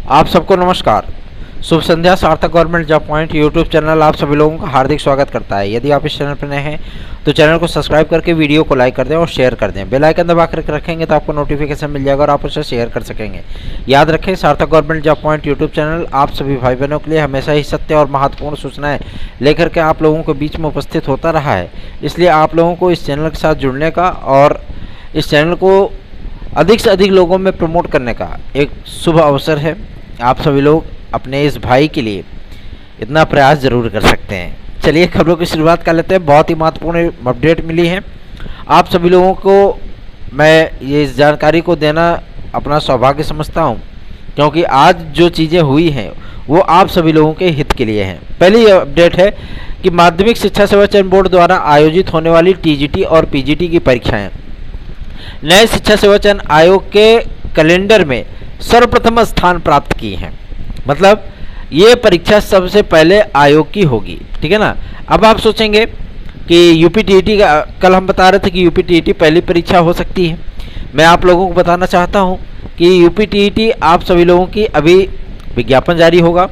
आप सबको नमस्कार। शुभ संध्या। सार्थक government job point YouTube channel आप सभी लोगों का हार्दिक स्वागत करता है। यदि आप इस चैनल पर नए हैं तो चैनल को सब्सक्राइब करके वीडियो को लाइक कर दें और शेयर कर दें। बेल आइकन दबा कर रखेंगे तो आपको नोटिफिकेशन मिल जाएगा और आप उसे शेयर कर सकेंगे। याद रखें, सार्थक government job point YouTube channel आप सभी भाई बहनों के लिए हमेशा ही सत्य और महत्वपूर्ण सूचनाएँ लेकर के आप लोगों के बीच में उपस्थित होता रहा है। इसलिए आप लोगों को इस चैनल के साथ जुड़ने का और इस चैनल को अधिक से अधिक लोगों में प्रमोट करने का एक शुभ अवसर है। आप सभी लोग अपने इस भाई के लिए इतना प्रयास जरूर कर सकते हैं। चलिए खबरों की शुरुआत कर लेते हैं। बहुत ही महत्वपूर्ण अपडेट मिली है। आप सभी लोगों को मैं ये इस जानकारी को देना अपना सौभाग्य समझता हूँ, क्योंकि आज जो चीज़ें हुई हैं वो आप सभी लोगों के हित के लिए हैं। पहली अपडेट है कि माध्यमिक शिक्षा सेवा चयन बोर्ड द्वारा आयोजित होने वाली टीजीटी और पीजीटी की परीक्षाएं नए शिक्षा सेवा चयन आयोग के कैलेंडर में सर्वप्रथम स्थान प्राप्त की हैं। मतलब ये परीक्षा सबसे पहले आयोग की होगी, ठीक है ना। अब आप सोचेंगे कि यूपीटीईटी का, कल हम बता रहे थे कि यूपीटीईटी पहली परीक्षा हो सकती है। मैं आप लोगों को बताना चाहता हूँ कि यूपीटीईटी आप सभी लोगों की अभी विज्ञापन जारी होगा,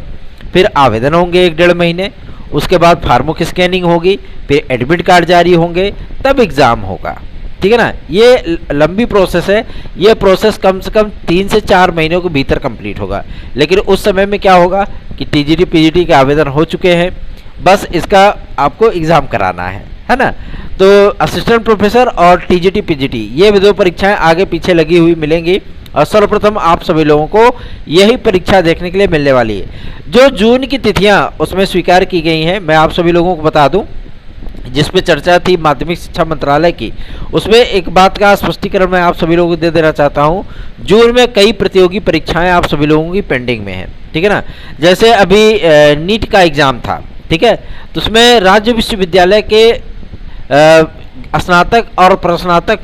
फिर आवेदन होंगे 1-1.5 महीने, उसके बाद फार्मों की स्कैनिंग होगी, फिर एडमिट कार्ड जारी होंगे, तब एग्ज़ाम होगा, ठीक है ना। ये लंबी प्रोसेस है। ये प्रोसेस कम से कम 3 से 4 महीनों के भीतर कंप्लीट होगा। लेकिन उस समय में क्या होगा कि टीजीटी पीजीटी के आवेदन हो चुके हैं, बस इसका आपको एग्ज़ाम कराना है ना। तो असिस्टेंट प्रोफेसर और टीजीटी पीजीटी ये 2 परीक्षाएं आगे पीछे लगी हुई मिलेंगी और सर्वप्रथम आप सभी लोगों को यही परीक्षा देखने के लिए मिलने वाली है। जो जून की तिथियाँ उसमें स्वीकार की गई हैं, मैं आप सभी लोगों को बता दूँ, जिस पे चर्चा थी माध्यमिक शिक्षा मंत्रालय की, उसमें एक बात का स्पष्टीकरण मैं आप सभी लोगों को दे देना चाहता हूं। जून में कई प्रतियोगी परीक्षाएं आप सभी लोगों की पेंडिंग में हैं, ठीक है ना। जैसे अभी नीट का एग्ज़ाम था, ठीक है, तो उसमें राज्य विश्वविद्यालय के स्नातक और प्रस्नातक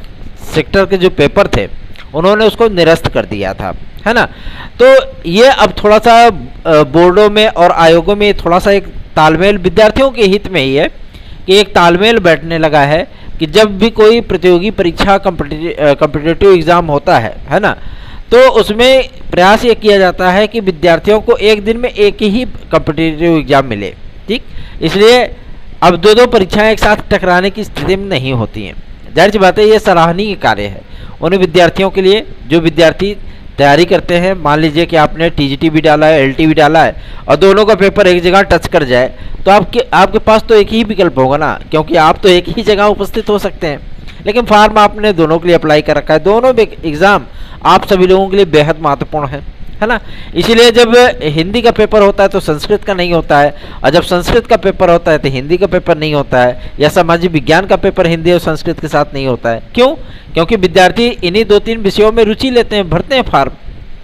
सेक्टर के जो पेपर थे उन्होंने उसको निरस्त कर दिया था, है ना। तो ये अब थोड़ा सा बोर्डों में और आयोगों में थोड़ा सा एक तालमेल विद्यार्थियों के हित में ही है कि एक तालमेल बैठने लगा है कि जब भी कोई प्रतियोगी परीक्षा कॉम्पिटिटिव एग्ज़ाम होता है ना, तो उसमें प्रयास ये किया जाता है कि विद्यार्थियों को एक दिन में एक ही कॉम्पिटिटिव एग्ज़ाम मिले, ठीक। इसलिए अब 2 परीक्षाएं एक साथ टकराने की स्थिति में नहीं होती हैं। जाहिर सी बात है, ये सराहनीय कार्य है उन विद्यार्थियों के लिए जो विद्यार्थी तैयारी करते हैं। मान लीजिए कि आपने टीजीटी भी डाला है, एलटी भी डाला है और दोनों का पेपर एक जगह टच कर जाए, तो आपके पास तो एक ही विकल्प होगा ना, क्योंकि आप तो एक ही जगह उपस्थित हो सकते हैं। लेकिन फॉर्म आपने दोनों के लिए अप्लाई कर रखा है। दोनों एग्ज़ाम आप सभी लोगों के लिए बेहद महत्वपूर्ण है ना। इसीलिए जब हिंदी का पेपर होता है तो संस्कृत का नहीं होता है, और जब संस्कृत का पेपर होता है तो हिंदी का पेपर नहीं होता है, या सामाजिक विज्ञान का पेपर हिंदी और संस्कृत के साथ नहीं होता है। क्यों? क्योंकि विद्यार्थी इन्हीं 2-3 विषयों में रुचि लेते हैं, भरते हैं फॉर्म,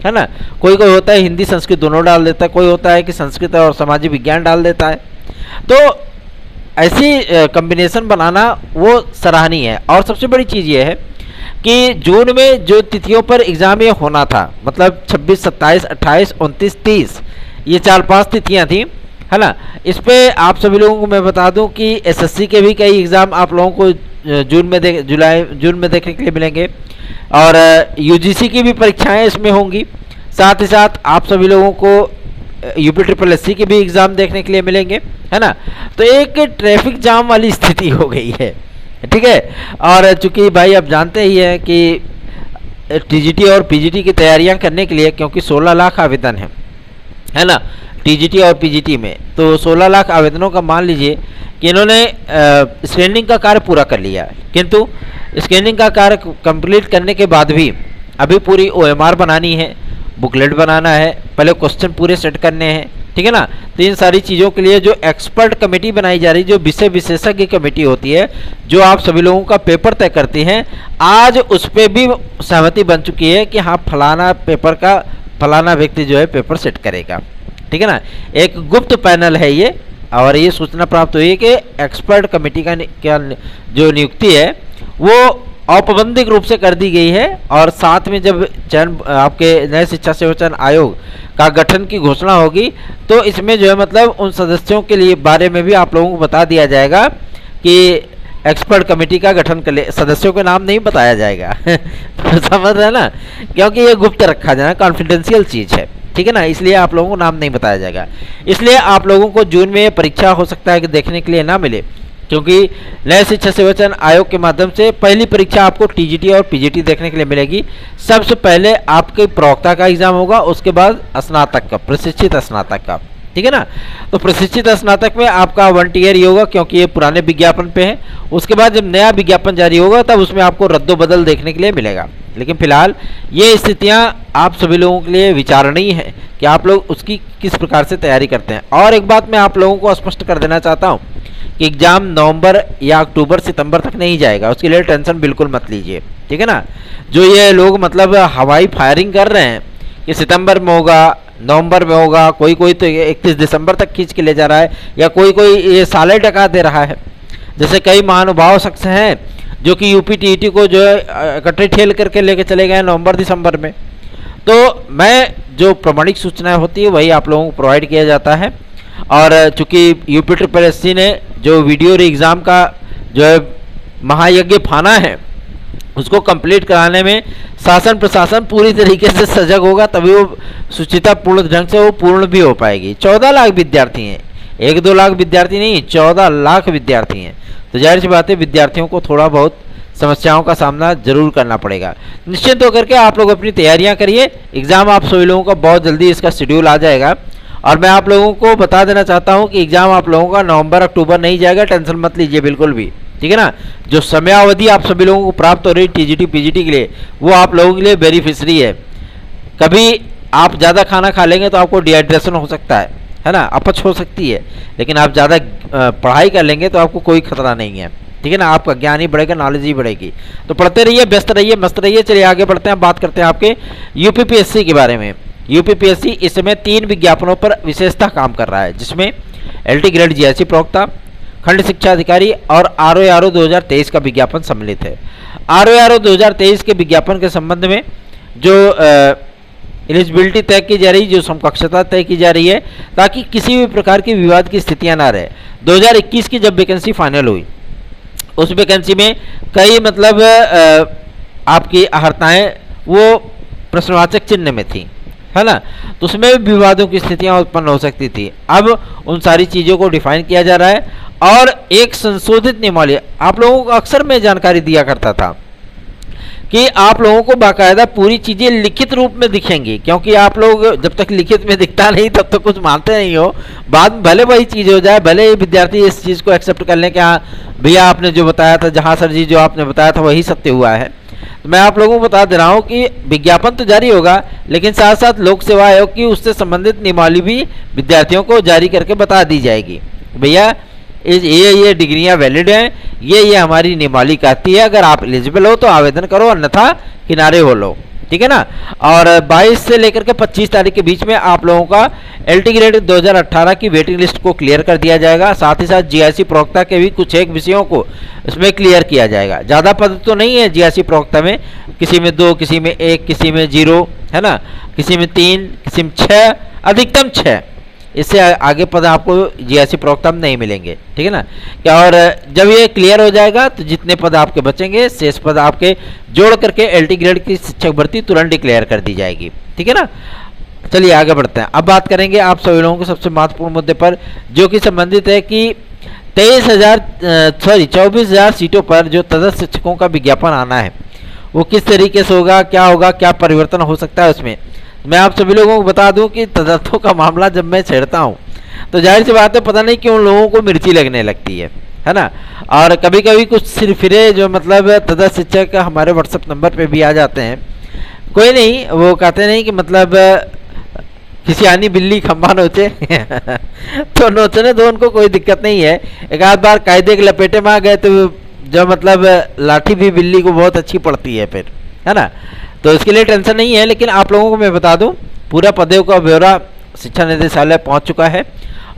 है ना। कोई होता है हिंदी संस्कृत दोनों डाल देता है, कोई होता है कि संस्कृत और सामाजिक विज्ञान डाल देता है। तो ऐसी कॉम्बिनेशन बनाना वो सराहनीय है। और सबसे बड़ी चीज़ ये है कि जून में जो तिथियों पर एग्ज़ाम ये होना था, मतलब 26, 27, 28, 29, 30, ये 4-5 तिथियां थी, है ना। इस पे आप सभी लोगों को मैं बता दूं कि एसएससी के भी कई एग्ज़ाम आप लोगों को जून में देखने के लिए मिलेंगे, और यूजीसी की भी परीक्षाएं इसमें होंगी। साथ ही साथ आप सभी लोगों को यूपीट्रिपलएससी के भी एग्ज़ाम देखने के लिए मिलेंगे, है ना। तो एक ट्रैफिक जाम वाली स्थिति हो गई है, ठीक है। और चूंकि भाई आप जानते ही हैं कि टीजीटी और पीजीटी की तैयारियां करने के लिए, क्योंकि 16 लाख आवेदन है ना टीजीटी और पीजीटी में, तो 16 लाख आवेदनों का मान लीजिए कि इन्होंने स्क्रीनिंग का कार्य पूरा कर लिया है, किंतु स्क्रीनिंग का कार्य कंप्लीट करने के बाद भी अभी पूरी ओएमआर बनानी है, बुकलेट बनाना है, पहले क्वेश्चन पूरे सेट करने हैं, ठीक है ना। तो इन सारी चीज़ों के लिए जो एक्सपर्ट कमेटी बनाई जा रही है, जो विषय विशेषज्ञ कमेटी होती है, जो आप सभी लोगों का पेपर तय करती हैं, आज उस पर भी सहमति बन चुकी है कि हाँ फलाना पेपर का फलाना व्यक्ति जो है पेपर सेट करेगा, ठीक है ना। एक गुप्त पैनल है ये, और ये सूचना प्राप्त हुई है कि एक्सपर्ट कमेटी का जो नियुक्ति है वो औपबंधिक रूप से कर दी गई है। और साथ में जब चयन आपके नए शिक्षा सेवा चयन आयोग का गठन की घोषणा होगी, तो इसमें जो है मतलब उन सदस्यों के लिए बारे में भी आप लोगों को बता दिया जाएगा कि एक्सपर्ट कमेटी का गठन कर ले, सदस्यों के नाम नहीं बताया जाएगा तो समझ रहे ना, क्योंकि ये गुप्त रखा जाना, कॉन्फिडेंशियल चीज़ है, ठीक है ना, इसलिए आप लोगों को नाम नहीं बताया जाएगा। इसलिए आप लोगों को जून में परीक्षा हो सकता है कि देखने के लिए ना मिले, क्योंकि नए शिक्षा सेवाचयन आयोग के माध्यम से पहली परीक्षा आपको टीजीटी और पीजीटी देखने के लिए मिलेगी। सबसे पहले आपके प्रवक्ता का एग्जाम होगा, उसके बाद स्नातक का, प्रशिक्षित स्नातक का, ठीक है ना। तो प्रशिक्षित स्नातक में आपका 1 ईयर ही होगा, क्योंकि ये पुराने विज्ञापन पे है। उसके बाद जब नया विज्ञापन जारी होगा तब उसमें आपको रद्दोबदल देखने के लिए मिलेगा। लेकिन फिलहाल ये स्थितियां आप सभी लोगों के लिए विचारणीय है कि आप लोग उसकी किस प्रकार से तैयारी करते हैं। और एक बात मैं आप लोगों को स्पष्ट कर देना चाहता हूं कि एग्जाम नवंबर या अक्टूबर सितंबर तक नहीं जाएगा, उसके लिए टेंशन बिल्कुल मत लीजिए, ठीक है ना। जो ये लोग मतलब हवाई फायरिंग कर रहे हैं कि सितंबर में होगा, नवंबर में होगा, कोई कोई तो 31 दिसंबर तक खींच के ले जा रहा है, या कोई कोई ये साले टका दे रहा है। जैसे कई महानुभाव शख्स हैं जो कि यूपी टीईटी को जो है इकट्ठे ठेल करके लेके चले गए नवंबर दिसंबर में। तो मैं जो प्रमाणिक सूचनाएं होती है वही आप लोगों को प्रोवाइड किया जाता है। और चूंकि यूपी SSSC ने जो वीडियो एग्ज़ाम का जो है महायज्ञ फाना है उसको कंप्लीट कराने में शासन प्रशासन पूरी तरीके से सजग होगा, तभी वो सुचितापूर्ण ढंग से वो पूर्ण भी हो पाएगी। 14 लाख विद्यार्थी हैं, 1-2 लाख विद्यार्थी नहीं, 14 लाख विद्यार्थी हैं। तो जाहिर सी बात है विद्यार्थियों को थोड़ा बहुत समस्याओं का सामना जरूर करना पड़ेगा। निश्चिंत होकर के आप लोग अपनी तैयारियां करिए। एग्ज़ाम आप सभी लोगों का बहुत जल्दी इसका शेड्यूल आ जाएगा। और मैं आप लोगों को बता देना चाहता हूं कि एग्ज़ाम आप लोगों का नवंबर अक्टूबर नहीं जाएगा, टेंशन मत लीजिए बिल्कुल भी, ठीक है ना। जो समयावधि आप सभी लोगों को प्राप्त हो रही टीजीटी पीजीटी के लिए, वो आप लोगों के लिए बेनिफिशरी है। कभी आप ज़्यादा खाना खा लेंगे तो आपको डिहाइड्रेशन हो सकता है ना, अपच हो सकती है। लेकिन आप ज़्यादा पढ़ाई कर लेंगे तो आपको कोई खतरा नहीं है, ठीक है ना। आपका ज्ञान ही बढ़ेगा, नॉलेज ही बढ़ेगी। तो पढ़ते रहिए, व्यस्त रहिए, मस्त रहिए। चलिए आगे बढ़ते हैं, बात करते हैं आपके यूपीपीएससी के बारे में। यूपीपीएससी इस समय 3 विज्ञापनों पर विशेषतः काम कर रहा है, जिसमें LT ग्रेड जीआईसी प्रवक्ता, खंड शिक्षा अधिकारी और ROARO 2023 का विज्ञापन सम्मिलित है। ROARO 2023 के विज्ञापन के संबंध में जो एलिजिबिलिटी तय की जा रही है, जो समकक्षता तय की जा रही है, ताकि किसी भी प्रकार की विवाद की स्थितियां ना रहे। 2021 की जब वैकेंसी फाइनल हुई, उस वैकेंसी में कई मतलब आपकी अहर्ताएँ वो प्रश्नवाचक चिन्ह में थी, है ना। तो उसमें भी विवादों की स्थितियां उत्पन्न हो सकती थी। अब उन सारी चीज़ों को डिफाइन किया जा रहा है और एक संशोधित नियमावली आप लोगों को अक्सर मैं जानकारी दिया करता था कि आप लोगों को बाकायदा पूरी चीज़ें लिखित रूप में दिखेंगी, क्योंकि आप लोग जब तक लिखित में दिखता नहीं तब तक कुछ मानते नहीं हो। बाद में भले वही चीज़ हो जाए, भले ही विद्यार्थी इस चीज़ को एक्सेप्ट कर लें कि हाँ भैया आपने जो बताया था, जहाँ सर जी जो आपने बताया था वही सत्य हुआ है। तो मैं आप लोगों को बता दे रहा हूँ कि विज्ञापन तो जारी होगा, लेकिन साथ साथ लोक सेवा आयोग की उससे संबंधित नियमावली भी विद्यार्थियों को जारी करके बता दी जाएगी। भैया ये डिग्रियां वैलिड हैं, ये हमारी नियमावली कहती है, अगर आप एलिजिबल हो तो आवेदन करो, अन्यथा किनारे हो लो, ठीक है ना। और 22 से लेकर के 25 तारीख के बीच में आप लोगों का LT ग्रेड 2018 की वेटिंग लिस्ट को क्लियर कर दिया जाएगा। साथ ही साथ जीआईसी प्रवक्ता के भी कुछ एक विषयों को इसमें क्लियर किया जाएगा। ज़्यादा पद तो नहीं है जीआईसी प्रवक्ता में, किसी में 2, किसी में 1, किसी में 0, है ना, किसी में 3, किसी में 6, अधिकतम 6। इससे आगे पद आपको जीआईसी प्रवक्ता में नहीं मिलेंगे, ठीक है ना। क्या और जब ये क्लियर हो जाएगा तो जितने पद आपके बचेंगे शेष पद आपके जोड़ करके LT ग्रेड की शिक्षक भर्ती तुरंत डिक्लेयर कर दी जाएगी, ठीक है ना। चलिए आगे बढ़ते हैं। अब बात करेंगे आप सभी लोगों के सबसे महत्वपूर्ण मुद्दे पर, जो कि संबंधित है कि 24,000 सीटों पर जो तदस्थ शिक्षकों का विज्ञापन आना है वो किस तरीके से होगा, क्या परिवर्तन हो सकता है उसमें। मैं आप सभी लोगों को बता दूं कि तदर्थों का मामला जब मैं छेड़ता हूं तो जाहिर सी बात है पता नहीं क्यों लोगों को मिर्ची लगने लगती है ना। और कभी कभी कुछ सिरफिरे जो मतलब तदस्थ शिक्षक हमारे व्हाट्सएप नंबर पे भी आ जाते हैं। कोई नहीं, वो कहते नहीं कि मतलब किसी आनी बिल्ली खंबा नोचे तो नोचने दो, उनको कोई दिक्कत नहीं है। एक आध बार कायदे के लपेटे में आ गए तो जो मतलब लाठी भी बिल्ली को बहुत अच्छी पड़ती है फिर, है ना। तो इसके लिए टेंशन नहीं है। लेकिन आप लोगों को मैं बता दूं पूरा पदों का ब्यौरा शिक्षा निदेशालय पहुंच चुका है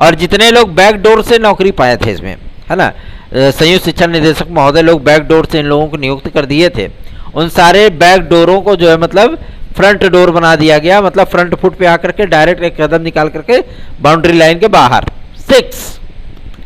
और जितने लोग बैकडोर से नौकरी पाए थे इसमें, है ना, संयुक्त शिक्षा निदेशक महोदय लोग बैकडोर से इन लोगों को नियुक्त कर दिए थे, उन सारे बैकडोरों को जो है मतलब फ्रंट डोर बना दिया गया। मतलब फ्रंट फुट पे आकर के डायरेक्ट एक कदम निकाल करके बाउंड्री लाइन के बाहर 6,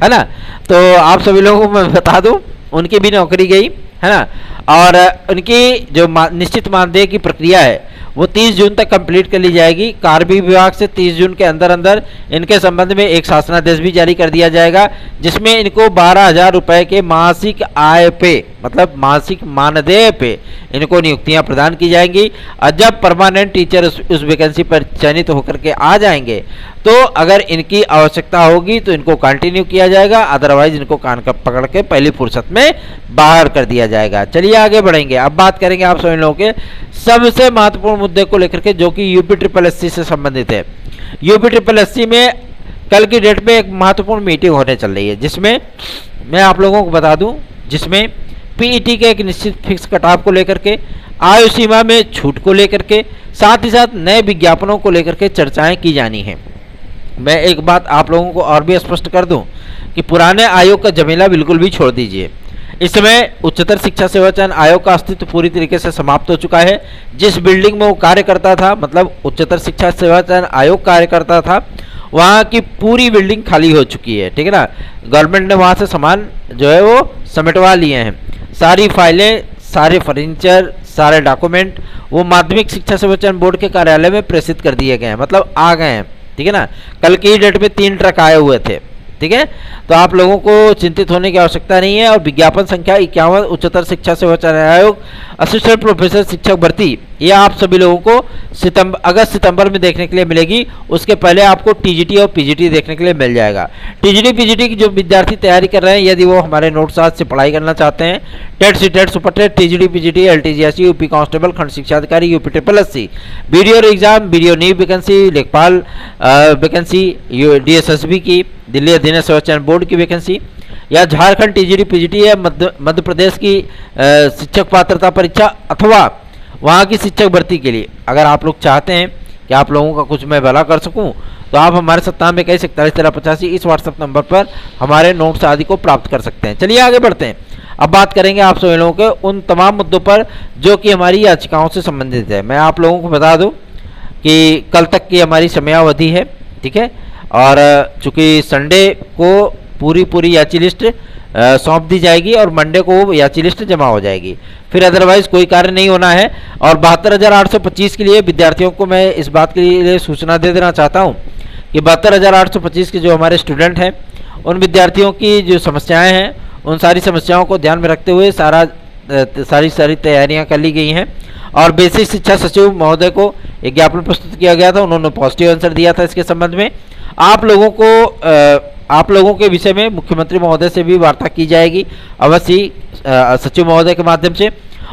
है ना। तो आप सभी लोगों को मैं बता दूं उनकी भी नौकरी गई, है ना। और उनकी जो निश्चित मानदेय की प्रक्रिया है वो 30 जून तक कंप्लीट कर ली जाएगी। कार्मिक विभाग से 30 जून के अंदर अंदर इनके संबंध में एक शासनादेश भी जारी कर दिया जाएगा, जिसमें इनको 12,000 रुपए के मासिक आय पे, मतलब मासिक मानदेय पे इनको नियुक्तियां प्रदान की जाएंगी। और जब परमानेंट टीचर उस वैकेंसी पर चयनित होकर के आ जाएंगे तो अगर इनकी आवश्यकता होगी तो इनको कंटिन्यू किया जाएगा, अदरवाइज इनको कान का पकड़ के पहली फुर्सत में बाहर कर दिया जाएगा। चलिए आगे बढ़ेंगे। अब बात करेंगे आप सभी लोगों के सबसे महत्वपूर्ण मुद्दे को लेकर के, जो कि यूपी ट्रिपल एससी से संबंधित है। यूपी ट्रिपल एससी में कल की डेट में एक महत्वपूर्ण मीटिंग होने चल रही है, जिसमें मैं आप लोगों को बता दूं, जिसमें पीईटी के एक निश्चित फिक्स कटऑफ को लेकर के, आयु सीमा में छूट को लेकर के, साथ ही साथ नए विज्ञापनों को लेकर के चर्चाएं की जानी है। मैं एक बात आप लोगों को और भी स्पष्ट कर दूं कि पुराने आयोग का झमेला बिल्कुल भी छोड़ दीजिए। इस समय उच्चतर शिक्षा सेवा चयन आयोग का अस्तित्व पूरी तरीके से समाप्त हो चुका है। जिस बिल्डिंग में वो कार्य करता था, मतलब उच्चतर शिक्षा सेवा चयन आयोग कार्य करता था, वहाँ की पूरी बिल्डिंग खाली हो चुकी है। ठीक है ना, गवर्नमेंट ने वहाँ से सामान जो है वो समेटवा लिए हैं। सारी फाइलें, सारे फर्नीचर, सारे डॉक्यूमेंट वो माध्यमिक शिक्षा सेवा चयन बोर्ड के कार्यालय में प्रेषित कर दिए गए हैं, मतलब आ गए हैं। ठीक है ना, कल की डेट में 3 ट्रक आए हुए थे। ठीक है, तो आप लोगों को चिंतित होने की आवश्यकता नहीं है। और विज्ञापन संख्या 51 उच्चतर शिक्षा सेवा चयन आयोग असिस्टेंट प्रोफेसर शिक्षक भर्ती, ये आप सभी लोगों को अगस्त सितंबर में देखने के लिए मिलेगी। उसके पहले आपको टीजीटी और पीजीटी देखने के लिए मिल जाएगा। टीजीटी पीजीटी की जो विद्यार्थी तैयारी कर रहे हैं, यदि वो हमारे नोट्स आज से पढ़ाई करना चाहते हैं, TET CTET super TET TGT PGT LTGSC UP constable खंड शिक्षा अधिकारी UP triple SC video exam video नीव वैकेंसी लेखपाल वैकेंसी डीएसएसबी की दिल्ली अधीन सेवा चयन बोर्ड की वैकेंसी, या झारखंड टीजीटी पीजीटी या मध्य प्रदेश की शिक्षक पात्रता परीक्षा अथवा वहाँ की शिक्षक भर्ती के लिए अगर आप लोग चाहते हैं कि आप लोगों का कुछ मैं भला कर सकूं, तो आप हमारे 9721411385 इस व्हाट्सएप नंबर पर हमारे नोट्स आदि को प्राप्त कर सकते हैं। चलिए आगे बढ़ते हैं। अब बात करेंगे आप सभी लोगों के उन तमाम मुद्दों पर जो कि हमारी याचिकाओं से संबंधित है। मैं आप लोगों को बता दूं कि कल तक की हमारी समयावधि है। ठीक है, और चूँकि संडे को पूरी याची लिस्ट सौंप दी जाएगी और मंडे को याची लिस्ट जमा हो जाएगी, फिर अदरवाइज कोई कार्य नहीं होना है। और 72,825 के लिए विद्यार्थियों को मैं इस बात के लिए सूचना दे देना चाहता हूं कि 72,825 के जो हमारे स्टूडेंट हैं, उन विद्यार्थियों की जो समस्याएं हैं, उन सारी समस्याओं को ध्यान में रखते हुए सारी तैयारियां कर ली गई हैं। और बेसिक शिक्षा सचिव महोदय को एक ज्ञापन प्रस्तुत किया गया था, उन्होंने पॉजिटिव आंसर दिया था इसके संबंध में। आप लोगों के विषय में मुख्यमंत्री महोदय से भी वार्ता की जाएगी अवश्य सचिव महोदय के माध्यम से।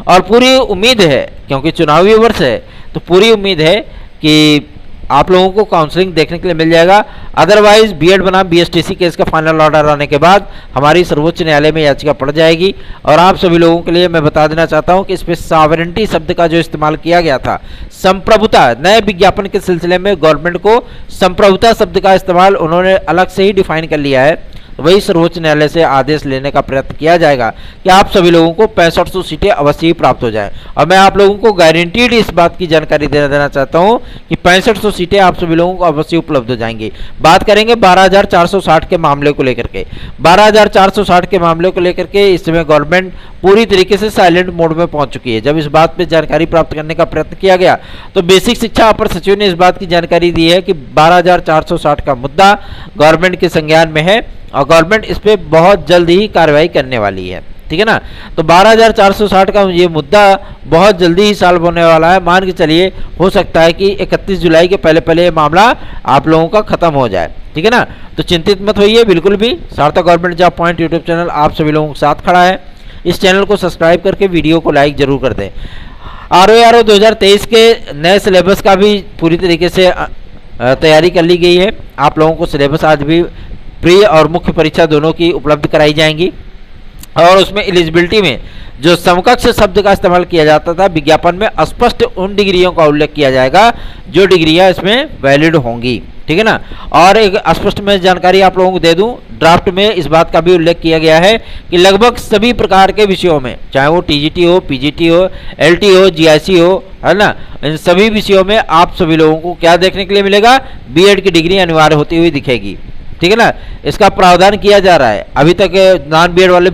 और पूरी उम्मीद है, क्योंकि चुनावी वर्ष है, तो पूरी उम्मीद है कि आप लोगों को काउंसलिंग देखने के लिए मिल जाएगा। अदरवाइज बीएड बनाम बीएसटीसी केस का फाइनल ऑर्डर आने के बाद हमारी सर्वोच्च न्यायालय में याचिका पड़ जाएगी। और आप सभी लोगों के लिए मैं बता देना चाहता हूं कि इसमें सॉवरेंटी शब्द का जो इस्तेमाल किया गया था, संप्रभुता, नए विज्ञापन के सिलसिले में गवर्नमेंट को संप्रभुता शब्द का इस्तेमाल उन्होंने अलग से ही डिफाइन कर लिया है। वही सर्वोच्च न्यायालय से आदेश लेने का प्रयत्न किया जाएगा कि आप सभी लोगों को 6500 सीटें अवश्य ही प्राप्त हो जाएं। और मैं आप लोगों को गारंटीड इस बात की जानकारी देना चाहता हूं कि 6500 सीटें आप सभी लोगों को अवश्य उपलब्ध हो जाएंगी। बात करेंगे 12,460 के मामले को लेकर के। 12,460 के मामले को लेकर के इस समय गवर्नमेंट पूरी तरीके से साइलेंट मोड में पहुंच चुकी है। जब इस बात पर जानकारी प्राप्त करने का प्रयत्न किया गया तो बेसिक शिक्षा अपर सचिव ने इस बात की जानकारी दी है कि 12,460 का मुद्दा गवर्नमेंट के संज्ञान में है और गवर्नमेंट इस पे बहुत जल्द ही कार्रवाई करने वाली है। ठीक है ना, तो 12,460 का ये मुद्दा बहुत जल्दी ही सॉल्व होने वाला है। मान के चलिए हो सकता है कि 31 जुलाई के पहले ये मामला आप लोगों का खत्म हो जाए। ठीक है ना, तो चिंतित मत होइए बिल्कुल भी। सार्थक government job point YouTube channel आप सभी लोगों के साथ खड़ा है। इस चैनल को सब्सक्राइब करके वीडियो को लाइक जरूर कर दें। RO 2023 के नए सिलेबस का भी पूरी तरीके से तैयारी कर ली गई है। आप लोगों को सिलेबस आज भी प्री और मुख्य परीक्षा दोनों की उपलब्ध कराई जाएंगी। और उसमें एलिजिबिलिटी में जो समकक्ष शब्द का इस्तेमाल किया जाता था विज्ञापन में, स्पष्ट उन डिग्रियों का उल्लेख किया जाएगा जो डिग्रियां इसमें वैलिड होंगी। ठीक है ना, और एक स्पष्ट मैं जानकारी आप लोगों को दे दूं, ड्राफ्ट में इस बात का भी उल्लेख किया गया है कि लगभग सभी प्रकार के विषयों में, चाहे वो टीजीटी हो, पीजीटी हो, एलटी हो, जीआईसी हो, है ना, इन सभी विषयों में आप सभी लोगों को क्या देखने के लिए मिलेगा, बीएड की डिग्री अनिवार्य होती हुई दिखेगी। ठीक है ना, इसका प्रावधान किया जा रहा है। अभी तक नॉन बीएड वाले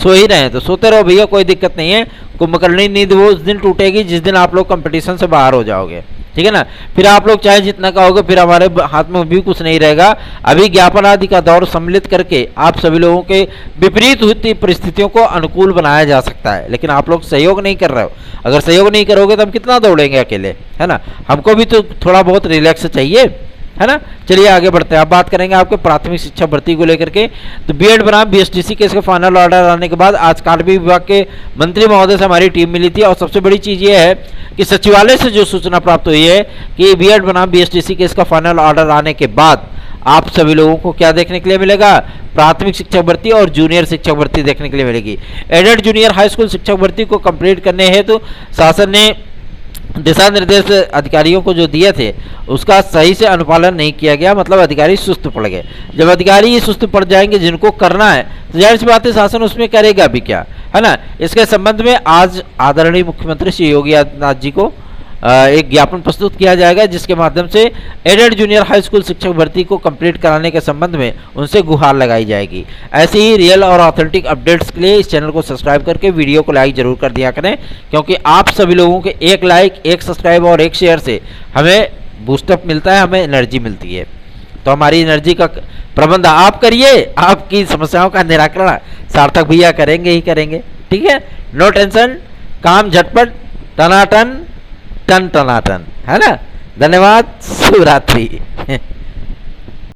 सो ही रहे हैं तो सोते रहो भैया, कोई दिक्कत नहीं है। कुंभकर्णी नींद वो उस दिन टूटेगी जिस दिन आप लोग कंपटीशन से बाहर हो जाओगे, ठीक है ना। फिर आप लोग चाहे जितना कहोगे, फिर हमारे हाथ में भी कुछ नहीं रहेगा। अभी ज्ञापन आदि का दौर सम्मिलित करके आप सभी लोगों के विपरीत हुई परिस्थितियों को अनुकूल बनाया जा सकता है, लेकिन आप लोग सहयोग नहीं कर रहे हो। अगर सहयोग नहीं करोगे तो हम कितना दौड़ेंगे अकेले, है ना। हमको भी तो थोड़ा बहुत रिलैक्स चाहिए, है ना। चलिए आगे बढ़ते हैं। अब बात करेंगे आपके प्राथमिक शिक्षा भर्ती को लेकर के। तो बीएड बनाम बीएसटीसी के इसका फाइनल ऑर्डर आने के बाद आज कार्मिक विभाग के मंत्री महोदय से हमारी टीम मिली थी, और सबसे बड़ी चीज़ ये है कि सचिवालय से जो सूचना प्राप्त हुई है कि बीएड बनाम बीएसटीसी के इसका फाइनल ऑर्डर आने के बाद आप सभी लोगों को क्या देखने के लिए मिलेगा, प्राथमिक शिक्षक भर्ती और जूनियर शिक्षक भर्ती देखने के लिए मिलेगी। एडेड जूनियर हाई स्कूल शिक्षक भर्ती को कंप्लीट करने हेतु शासन ने दिशा निर्देश अधिकारियों को जो दिए थे उसका सही से अनुपालन नहीं किया गया, मतलब अधिकारी सुस्त पड़ गए। जब अधिकारी सुस्त पड़ जाएंगे जिनको करना है तो जाहिर सी बात है शासन उसमें करेगा भी क्या, है ना। इसके संबंध में आज आदरणीय मुख्यमंत्री श्री योगी आदित्यनाथ जी को एक ज्ञापन प्रस्तुत किया जाएगा, जिसके माध्यम से एडेड जूनियर हाई स्कूल शिक्षक भर्ती को कंप्लीट कराने के संबंध में उनसे गुहार लगाई जाएगी। ऐसे ही रियल और ऑथेंटिक अपडेट्स के लिए इस चैनल को सब्सक्राइब करके वीडियो को लाइक जरूर कर दिया करें, क्योंकि आप सभी लोगों के एक लाइक, एक सब्सक्राइब और एक शेयर से हमें बूस्टअप मिलता है, हमें एनर्जी मिलती है। तो हमारी एनर्जी का प्रबंध आप करिए, आपकी समस्याओं का निराकरण सार्थक भैया करेंगे ही करेंगे, ठीक है। नो टेंशन, काम झटपट, टनाटन टन टनाटन, है ना। धन्यवाद, शुभ रात्रि।